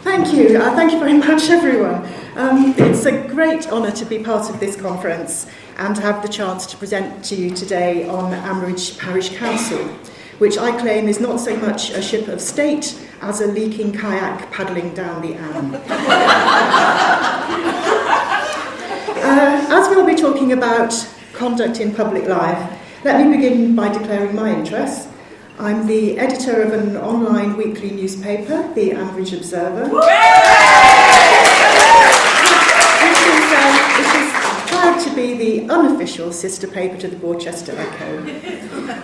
Thank you. Thank you very much, everyone. It's a great honour to be part of this conference and to have the chance to present to you today on Ambridge Parish Council, which I claim is not so much a ship of state as a leaking kayak paddling down the Am. As we'll be talking about conduct in public life, let me begin by declaring my interests. I'm the editor of an online weekly newspaper, the Ambridge Observer, which is proud to be the unofficial sister paper to the Borchester Echo.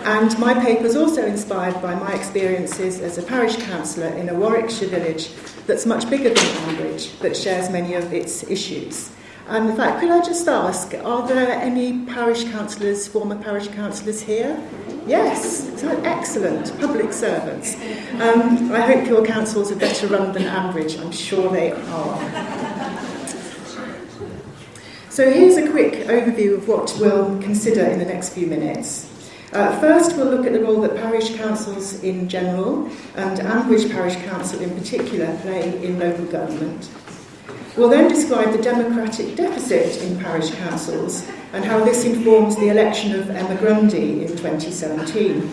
And my paper is also inspired by my experiences as a parish councillor in a Warwickshire village that's much bigger than Ambridge, that shares many of its issues. And in fact, could I just ask, are there any parish councillors, former parish councillors here? Yes, so excellent, public servants. I hope your councils are better run than Ambridge, I'm sure they are. So here's a quick overview of what we'll consider in the next few minutes. First, we'll look at the role that parish councils in general, and Ambridge Parish Council in particular, play in local government. We'll then describe the democratic deficit in parish councils and how this informs the election of Emma Grundy in 2017.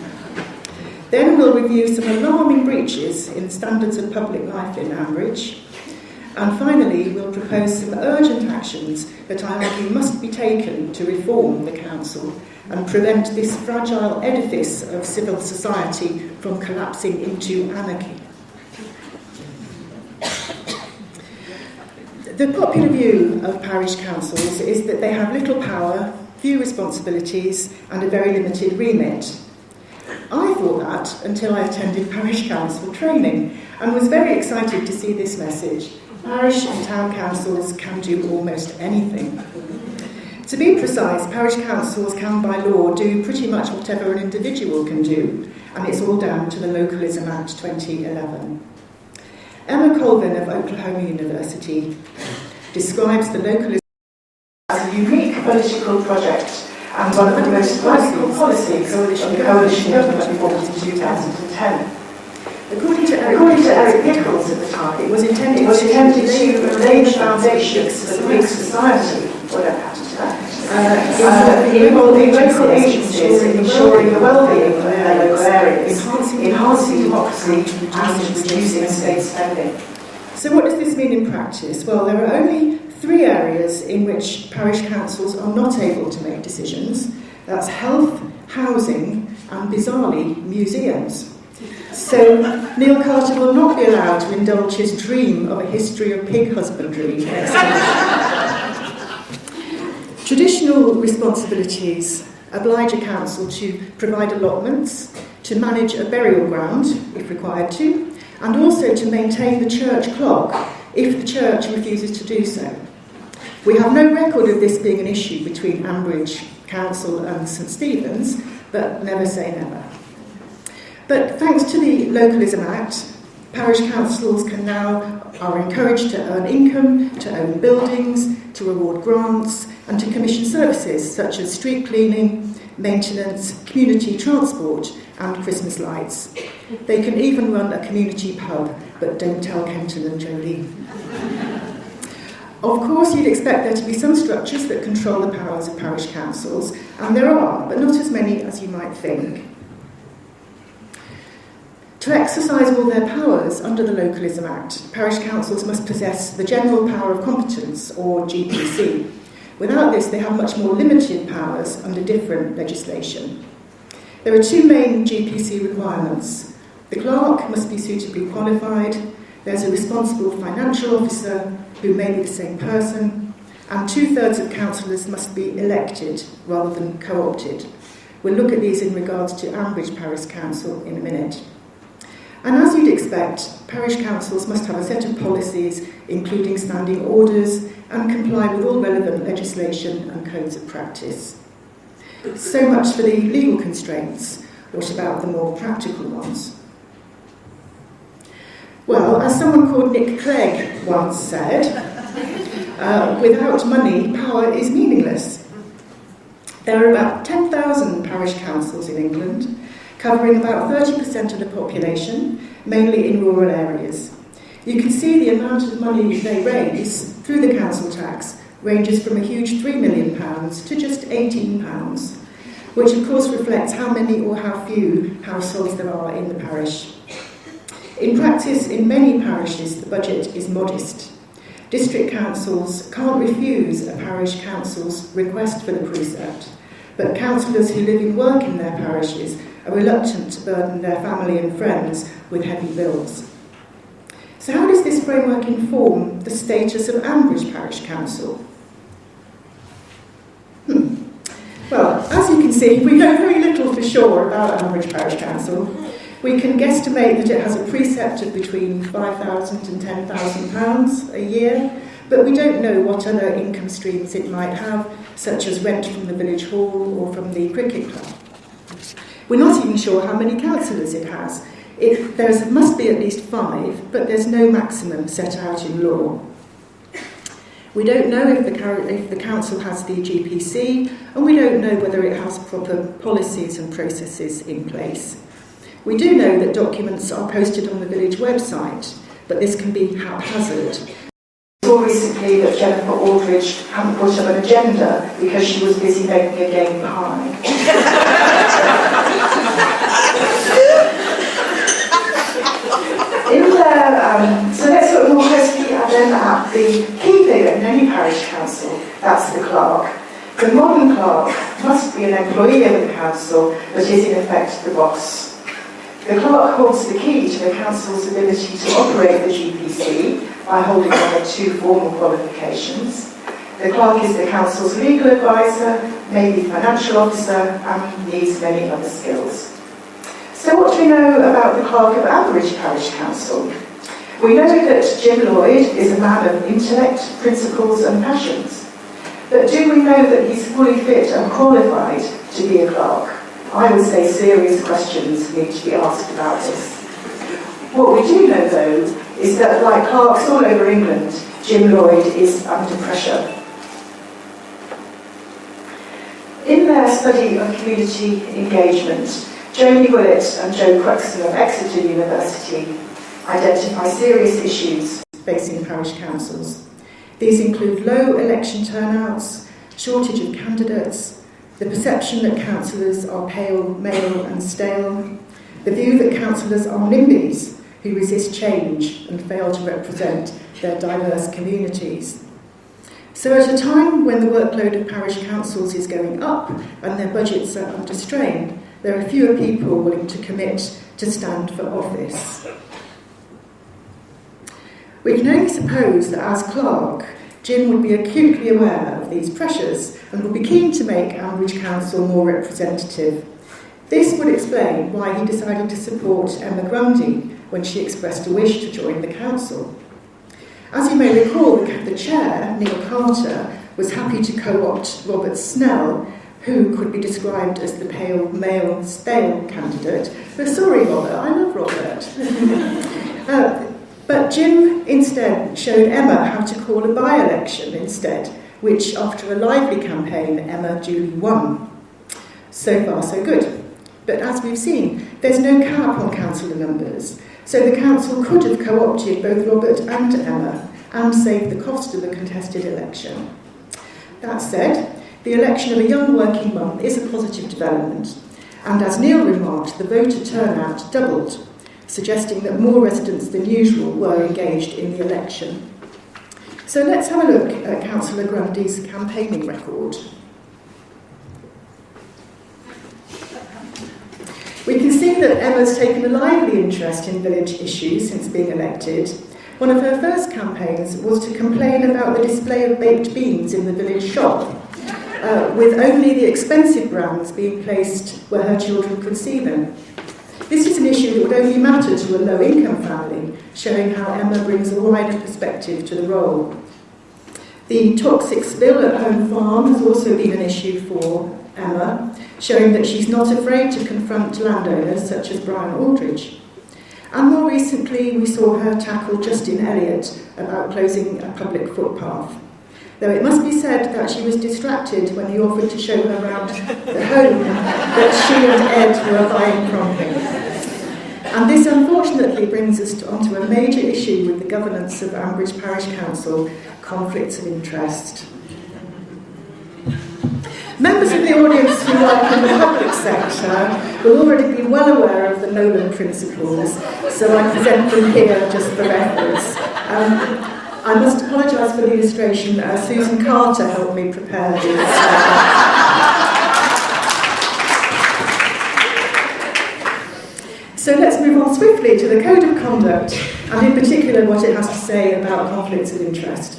Then we'll review some alarming breaches in standards of public life in Ambridge. And finally, we'll propose some urgent actions that I argue must be taken to reform the council and prevent this fragile edifice of civil society from collapsing into anarchy. The popular view of parish councils is that they have little power, few responsibilities, and a very limited remit. I thought that until I attended parish council training and was very excited to see this message. Parish and town councils can do almost anything. To be precise, parish councils can by law do pretty much whatever an individual can do, and it's all down to the Localism Act 2011. Emma Colvin of Oklahoma University describes the Localism as a unique political project and one of the most radical policies of the coalition government formed in 2010. According to Eric Nichols at the time, it was intended to lay the foundations for the Greek society, whatever happened to that, involving local agencies in ensuring the well-being of their local areas, enhancing democracy and reducing state spending. So what does this mean in practice? Well, there are only 3 areas in which parish councils are not able to make decisions. That's health, housing, and bizarrely, museums. So Neil Carter will not be allowed to indulge his dream of a history of pig husbandry next time. Traditional responsibilities oblige a council to provide allotments, to manage a burial ground, if required to, and also to maintain the church clock, if the church refuses to do so. We have no record of this being an issue between Ambridge Council and St Stephen's, but never say never. But thanks to the Localism Act, parish councils are encouraged to earn income, to own buildings, to award grants, and to commission services such as street cleaning, maintenance, community transport, and Christmas lights. They can even run a community pub, but don't tell Kenton and Jolene. Of course, you'd expect there to be some structures that control the powers of parish councils, and there are, but not as many as you might think. To exercise all their powers under the Localism Act, parish councils must possess the General Power of Competence, or GPC. Without this, they have much more limited powers under different legislation. There are 2 main GPC requirements. The clerk must be suitably qualified, there's a responsible financial officer who may be the same person, and 2/3 of councillors must be elected rather than co-opted. We'll look at these in regards to Ambridge Parish Council in a minute. And as you'd expect, parish councils must have a set of policies, including standing orders, and comply with all relevant legislation and codes of practice. So much for the legal constraints. What about the more practical ones? Well, as someone called Nick Clegg once said, without money, power is meaningless. There are about 10,000 parish councils in England, covering about 30% of the population, mainly in rural areas. you can see the amount of money they raise through the council tax ranges from a huge £3 million to just £18, which of course reflects how many or how few households there are in the parish. In practice, in many parishes, the budget is modest. District councils can't refuse a parish council's request for the precept, but councillors who live and work in their parishes are reluctant to burden their family and friends with heavy bills. So how does this framework inform the status of Ambridge Parish Council? Well, as you can see, we know very little for sure about Ambridge Parish Council. We can guesstimate that it has a precept of between £5,000 and £10,000 a year, but we don't know what other income streams it might have, such as rent from the village hall or from the cricket club. We're not even sure how many councillors it has. There must be at least 5, but there's no maximum set out in law. We don't know if the council has the GPC, and we don't know whether it has proper policies and processes in place. We do know that documents are posted on the village website, but this can be haphazard. We saw recently that Jennifer Aldridge hadn't put up an agenda because she was busy making a game pie. So let's look more closely then at the key figure in any parish council, that's the clerk. The modern clerk must be an employee of the council, but is in effect the boss. The clerk holds the key to the council's ability to operate the GPC by holding one or 2 formal qualifications. The clerk is the council's legal advisor, maybe financial officer, and needs many other skills. So what do we know about the clerk of Ambridge Parish Council? We know that Jim Lloyd is a man of intellect, principles and passions. But do we know that he's fully fit and qualified to be a clerk? I would say serious questions need to be asked about this. What we do know, though, is that like clerks all over England, Jim Lloyd is under pressure. In their study of community engagement, Joni Willett and Joe Cruxton of Exeter University identify serious issues facing parish councils. These include low election turnouts, shortage of candidates, the perception that councillors are pale, male and stale, the view that councillors are NIMBYs who resist change and fail to represent their diverse communities. So at a time when the workload of parish councils is going up and their budgets are under strain, there are fewer people willing to commit to stand for office. We can only suppose that as clerk, Jim would be acutely aware of these pressures and would be keen to make Ambridge Council more representative. This would explain why he decided to support Emma Grundy when she expressed a wish to join the council. As you may recall, the chair, Neil Carter, was happy to co-opt Robert Snell, who could be described as the pale, male, stale candidate. But sorry, Robert, I love Robert. But Jim instead showed Emma how to call a by-election instead, which, after a lively campaign, Emma duly won. So far, so good. But as we've seen, there's no cap on councillor numbers, so the council could have co-opted both Robert and Emma and saved the cost of a contested election. That said, the election of a young working mum is a positive development, and as Neil remarked, the voter turnout doubled, suggesting that more residents than usual were engaged in the election. So let's have a look at Councillor Grundy's campaigning record. We can see that Emma's taken a lively interest in village issues since being elected. One of her first campaigns was to complain about the display of baked beans in the village shop, with only the expensive brands being placed where her children could see them. This is an issue that would only matter to a low-income family, showing how Emma brings a wider perspective to the role. The toxic spill at Home Farm has also been an issue for Emma, showing that she's not afraid to confront landowners such as Brian Aldridge. And more recently, we saw her tackle Justin Elliott about closing a public footpath. Though it must be said that she was distracted when he offered to show her around the home that she and Ed were buying from him. And this unfortunately brings us onto a major issue with the governance of Ambridge Parish Council, conflicts of interest. Members of the audience who work in the public sector will already be well aware of the Nolan principles, so I present them here just for reference. I must apologise for the illustration, Susan Carter helped me prepare this. So let's move on swiftly to the Code of Conduct, and in particular what it has to say about conflicts of interest.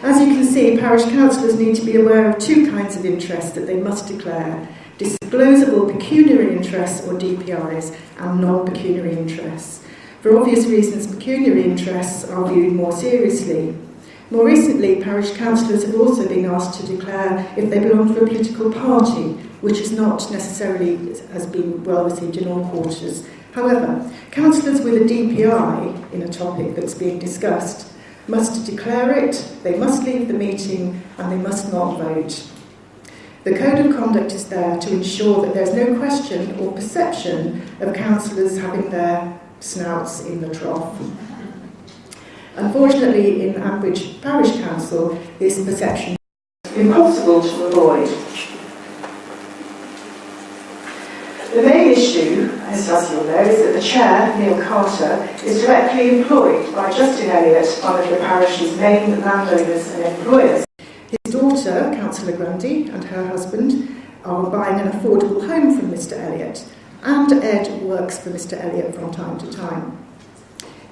As you can see, parish councillors need to be aware of two kinds of interests that they must declare: disclosable pecuniary interests, or DPIs, and non-pecuniary interests. For obvious reasons, pecuniary interests are viewed more seriously. More recently, parish councillors have also been asked to declare if they belong to a political party, which is not necessarily has been well received in all quarters. However, councillors with a DPI in a topic that's being discussed must declare it, they must leave the meeting, and they must not vote. The Code of Conduct is there to ensure that there's no question or perception of councillors having their snouts in the trough. Unfortunately, in Ambridge Parish Council, this perception is impossible to avoid. The main issue, as you'll know, is that the chair, Neil Carter, is directly employed by Justin Elliott, one of the parish's main landowners and employers. His daughter, Councillor Grundy, and her husband are buying an affordable home from Mr. Elliott, and Ed works for Mr. Elliott from time to time.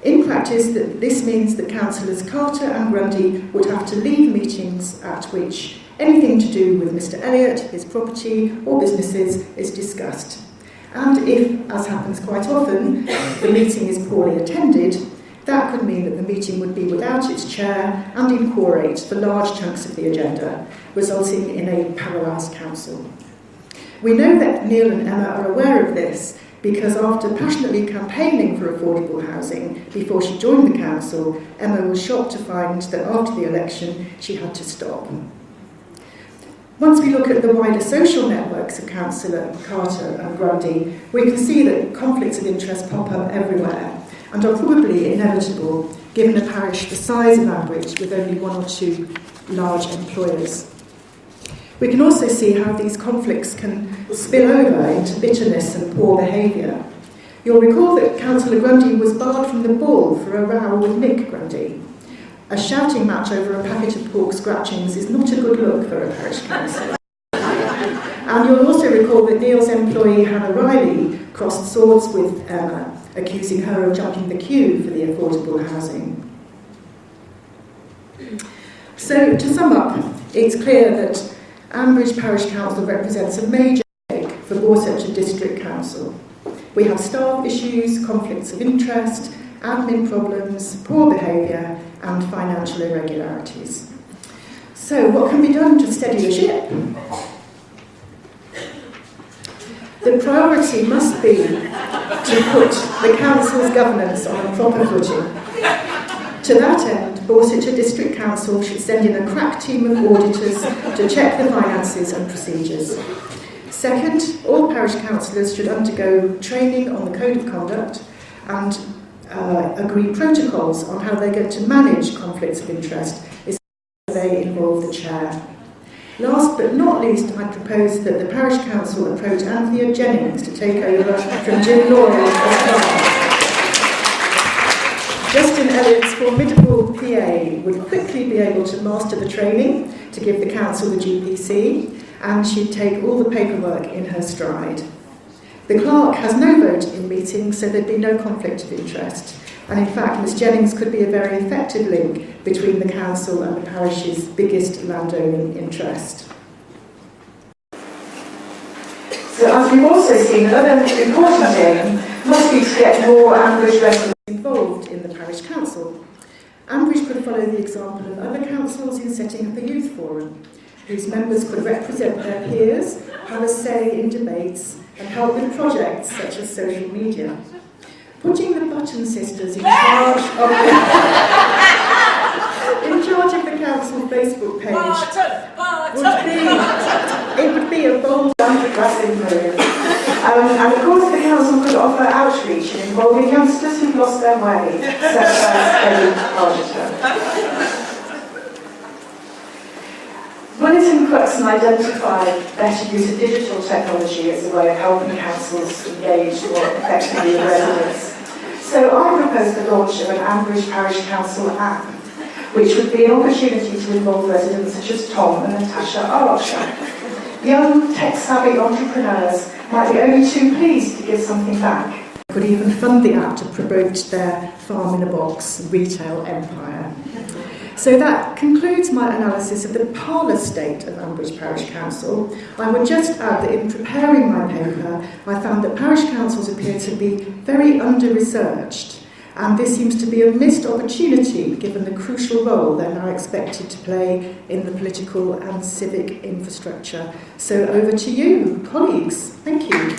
In practice, this means that councillors Carter and Grundy would have to leave meetings at which anything to do with Mr. Elliott, his property or businesses is discussed. And if, as happens quite often, the meeting is poorly attended, that could mean that the meeting would be without its chair and inquirate for large chunks of the agenda, resulting in a paralysed council. We know that Neil and Emma are aware of this because after passionately campaigning for affordable housing before she joined the council, Emma was shocked to find that after the election she had to stop. Once we look at the wider social networks of Councillor Carter and Grundy, we can see that conflicts of interest pop up everywhere and are probably inevitable given a parish the size of Ambridge with only one or two large employers. We can also see how these conflicts can spill over into bitterness and poor behaviour. You'll recall that Councillor Grundy was barred from the ball for a row with Mick Grundy. A shouting match over a packet of pork scratchings is not a good look for a parish council. And you'll also recall that Neil's employee Hannah Riley crossed swords with Emma, accusing her of jumping the queue for the affordable housing. So, to sum up, it's clear that Ambridge Parish Council represents a major stake for Borsetshire District Council. We have staff issues, conflicts of interest, admin problems, poor behaviour and financial irregularities. So what can be done to steady the ship? The priority must be to put the council's governance on a proper footing. To that end, Borsetshire District Council should send in a crack team of auditors to check the finances and procedures. Second, all parish councillors should undergo training on the Code of Conduct and agree protocols on how they're going to manage conflicts of interest, especially if they involve the chair. Last but not least, I propose that the parish council approach Anthea Jennings to take over from Jim Laurel as chair. Justin Elliott's formidable PA would quickly be able to master the training to give the council the GPC, and she'd take all the paperwork in her stride. The clerk has no vote in meetings, so there'd be no conflict of interest. And in fact, Miss Jennings could be a very effective link between the council and the parish's biggest landowning interest. So as we've also seen, another important aim must be to get more Ambridge residents involved in the parish council. Ambridge could follow the example of other councils in setting up a youth forum, whose members could represent their peers, have a say in debates, and help with projects such as social media. Putting the Button sisters in charge of the council Facebook page would be a bold and progressive move. And of course the council could offer outreach involving youngsters who've lost their way, such as Eddie Argiter. Bulletin Crux identified better use of digital technology as a way of helping councils engage more effectively with residents. So I proposed the launch of an Ambridge Parish Council app, which would be an opportunity to involve residents such as Tom and Natasha Archer. Young, tech-savvy entrepreneurs might be only too pleased to give something back. They could even fund the app to promote their farm-in-a-box retail empire. So that concludes my analysis of the parlour state of Ambridge Parish Council. I would just add that in preparing my paper, I found that parish councils appear to be very under-researched, and this seems to be a missed opportunity given the crucial role they're now expected to play in the political and civic infrastructure. So over to you, colleagues. Thank you.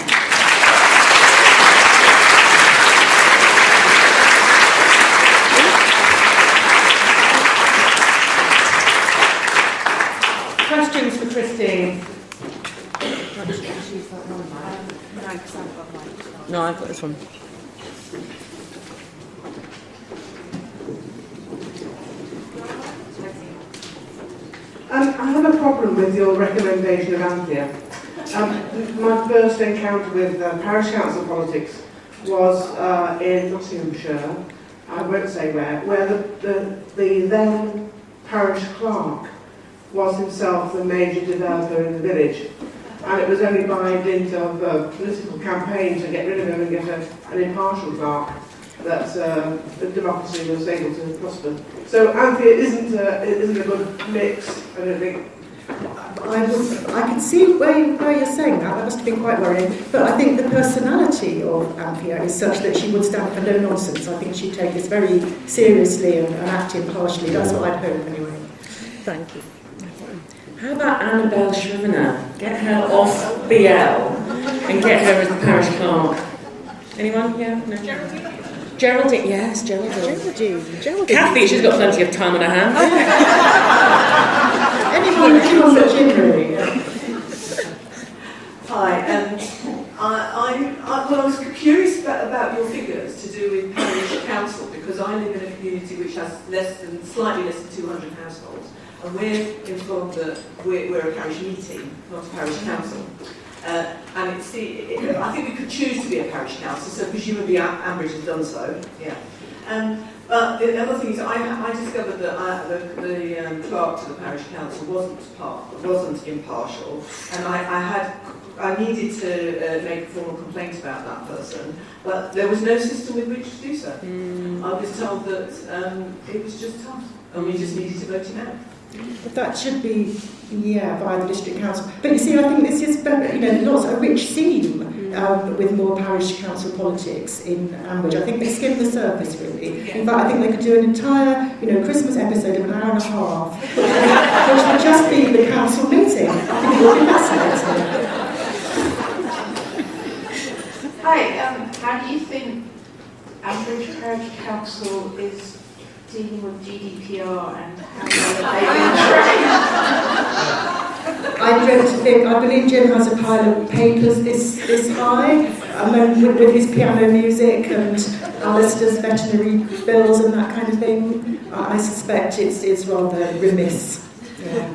Questions for Christine? No, I've got this one. I have a problem with your recommendation of Anthea. My first encounter with parish council politics was in Nottinghamshire, I won't say where the then parish clerk was himself the major developer in the village. And it was only by dint of political campaign to get rid of him and get an impartial clerk that the democracy was able to prosper. So Anthea isn't a good mix, I don't think. I can see where you're saying that. That must have been quite worrying. But I think the personality of Anthea is such that she would stand for no nonsense. I think she'd take this very seriously and act impartially. That's what I'd hope, anyway. Thank you. How about Annabelle Shrivner? Get her off BL and get her as the parish clerk. Anyone? Yeah? No? Geraldine, yes, Geraldine. Kathy, she's got plenty of time on her hands. Anyone but Jim, really? Hi, I was curious about your figures to do with parish council, because I live in a community which has slightly less than 200 households, and we're informed that we're a parish meeting, not a parish council. And I think we could choose to be a parish council, so presumably Ambridge has done so. Yeah. But the other thing is, I discovered that the clerk to the parish council wasn't impartial, and I needed to make a formal complaint about that person, but there was no system with which to do so. I was told that it was just tough, and we just needed to vote him out. But that should be, via the district council. But you see, I think this is, lots of a rich theme with more parish council politics in Ambridge. I think they skimmed the surface, really. In fact, I think they could do an entire, Christmas episode of an hour and a half, which would just be the council meeting. I think it would be fascinating. Hi, how do you think Ambridge Parish Council is dealing with GDPR and how I believe Jim has a pile of papers this high, and then with his piano music and Alistair's veterinary bills and that kind of thing, I suspect it's rather remiss. Yeah.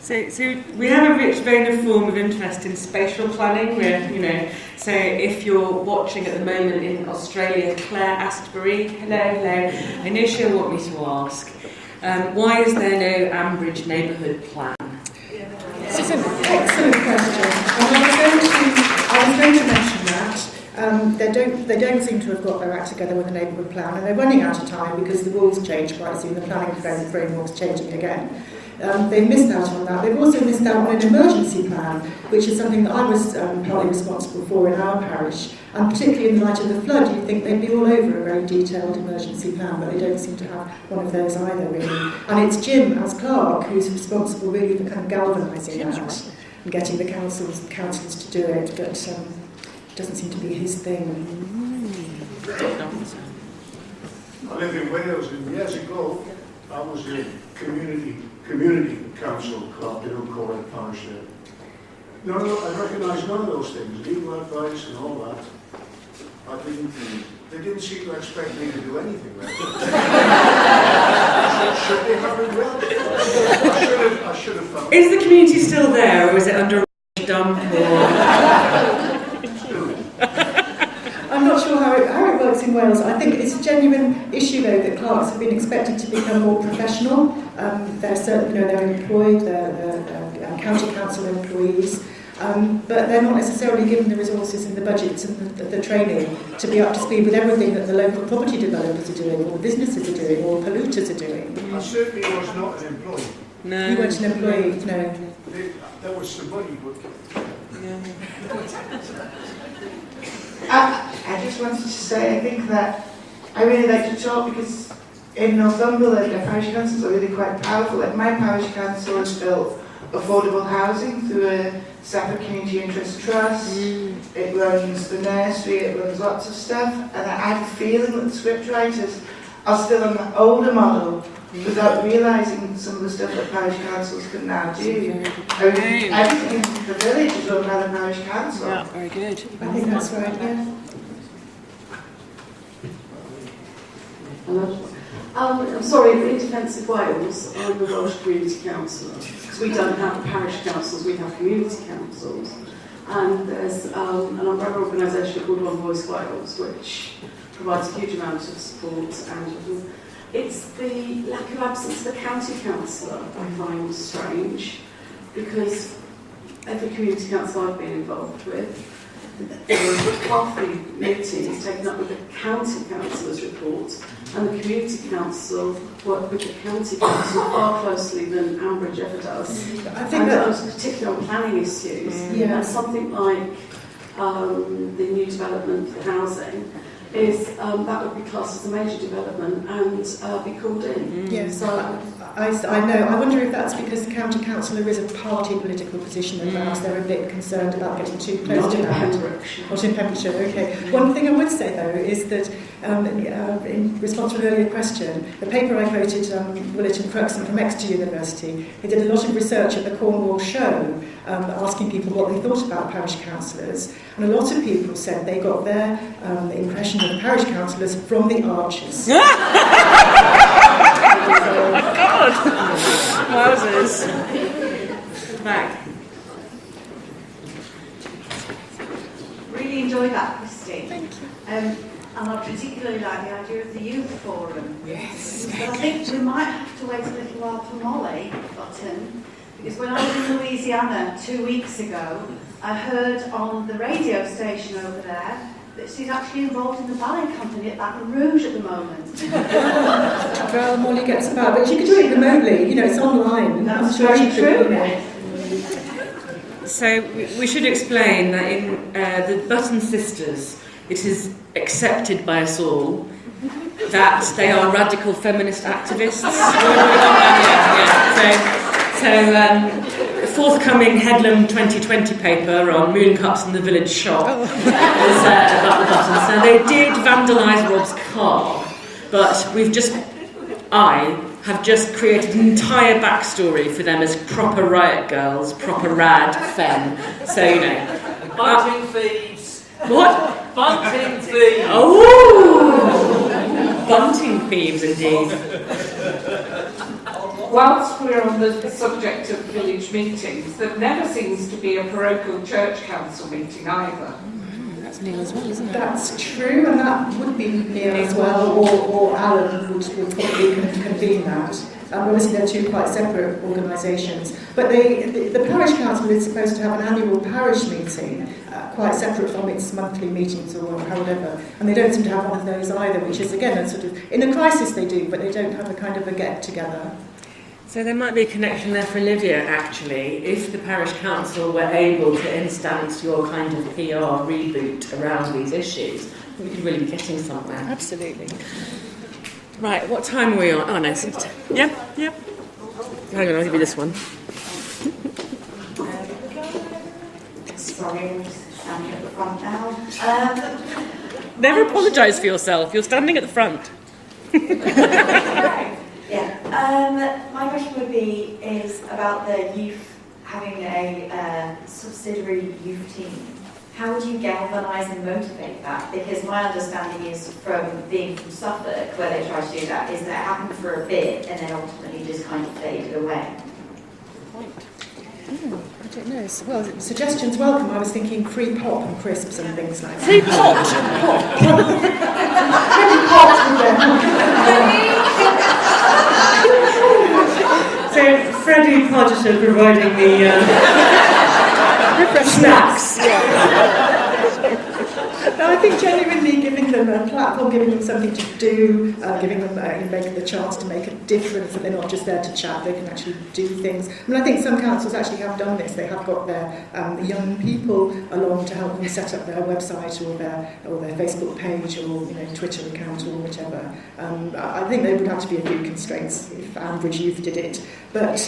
So we have a rich vein of form of interest in spatial planning, where, so if you're watching at the moment in Australia, Claire Astbury, hello, I know she'll want me to ask, why is there no Ambridge neighbourhood plan? This is an excellent question, and I was going to mention that. They don't seem to have got their act together with the neighbourhood plan, and they're running out of time because the rules change quite soon, the planning framework's changing again. They've missed out on that. They've also missed out on an emergency plan, which is something that I was partly responsible for in our parish. And particularly in the light of the flood, you'd think they'd be all over a very detailed emergency plan, but they don't seem to have one of those either, really. And it's Jim, as clerk, who's responsible really for kind of galvanising that and getting the councils to do it, but it doesn't seem to be his thing. I live in Wales, and years ago, I was a community council clerk. They don't call it parish there. No, I recognise none of those things, legal advice and all that. They didn't seem to expect me to do anything with it. Should they have it read? I should have found it. Is the community still there, or is it under a dump? I'm not sure how it works in Wales. I think it's a genuine issue, though, that clerks have been expected to become more professional. They're employed, they're county council employees, but they're not necessarily given the resources and the budgets and the training to be up to speed with everything that the local property developers are doing, or businesses are doing, or polluters are doing. I certainly was not an employee. No. You weren't an employee, no. There was somebody, but... I just wanted to say, I think that I really like to talk because in Northumberland, the parish councils are really quite powerful. Like my parish council has built affordable housing through a separate community interest trust. It runs the nursery, it runs lots of stuff, and I have a feeling that the scriptwriters are still on the older model without realising some of the stuff that parish councils can now do. I mean, everything in the village is run by the parish council. Yeah, very good. I think that's right, yeah. Hello. I'm sorry, in Defence of Wales, I'm the Welsh Community Councillor, because we don't have parish councils, we have community councils. And there's an umbrella organisation called One Voice Wales, which provides a huge amount of support, and it's the lack of absence of the county councillor I find strange, because every community council I've been involved with, half the meetings taken up with the county councillor's report, and the community council work with the county council far closely than Ambridge ever does. I think that, particularly on planning issues, yeah. and something like the new development for housing is that would be classed as a major development and be called in. Yes, So I know. I wonder if that's because the county councillor is a party political position and perhaps they're a bit concerned about getting too close to that. Not in Pembrokeshire, okay. One thing I would say, though, is that in response to an earlier question, the paper I quoted, Willett and Cruxon from Exeter University, they did a lot of research at the Cornwall show, asking people what they thought about parish councillors, and a lot of people said they got their impression of parish councillors from the archers. Wowzers. Back. Really enjoyed that, Christine. Thank you. And I particularly like the idea of the youth forum. Yes. But I think we might have to wait a little while for Molly Button, because when I was in Louisiana 2 weeks ago, I heard on the radio station over there that she's actually involved in the ballet company at Baton Rouge at the moment. Well, Molly gets about, but she could do it remotely. You know, it's online. That's I'm sure very she could, true. you know. So we should explain that in the Button sisters, it is accepted by us all that they are radical feminist activists. So forthcoming Headlam 2020 paper on moon cups in the village shop is about the Buttons. So they did vandalise Rob's car, but I have just created an entire backstory for them as proper riot girls, proper rad femme. So, you know. Bunting thieves. What? Bunting thieves. Oh! Bunting thieves, indeed. Whilst we're on the subject of village meetings, there never seems to be a parochial church council meeting either. That's Neil as well, isn't it? That's true, and that would be Neil as well, or Alan would probably convene that. Obviously, they're two quite separate organisations. But the parish council is supposed to have an annual parish meeting, quite separate from its monthly meetings or however. And they don't seem to have one of those either, which is, again, a sort of, in a crisis they do, but they don't have a kind of a get-together. So there might be a connection there for Olivia, actually, if the parish council were able to instance your kind of PR reboot around these issues, we could really be getting somewhere. Absolutely. Right, what time are we on? Oh, no. Yep. Hang on, I'll give you this one. Sorry, I'm just standing at the front now. Never apologise for yourself. You're standing at the front. Yeah. My question would be about the youth having a subsidiary youth team, how would you galvanise and motivate that? Because my understanding is from being from Suffolk, where they try to do that, is that it happened for a bit and then ultimately just kind of faded away. I don't know. Well, suggestions welcome. I was thinking free pop and crisps and things like that. Free pot? So Freddie Podger providing the snacks. No, I think genuinely giving them a platform, giving them something to do, giving them making the chance to make a difference, that they're not just there to chat, they can actually do things. I mean, I think some councils actually have done this. They have got their young people along to help them set up their website or their Facebook page or Twitter account or whichever. I think there would have to be a few constraints if Ambridge Youth did it, but that's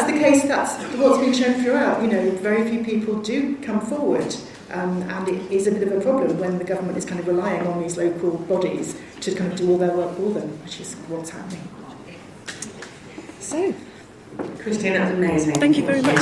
the case. That's what's been shown throughout. Very few people do come forward. And it is a bit of a problem when the government is kind of relying on these local bodies to kind of do all their work for them, which is what's happening. So, Christine, that was amazing. Thank you very much.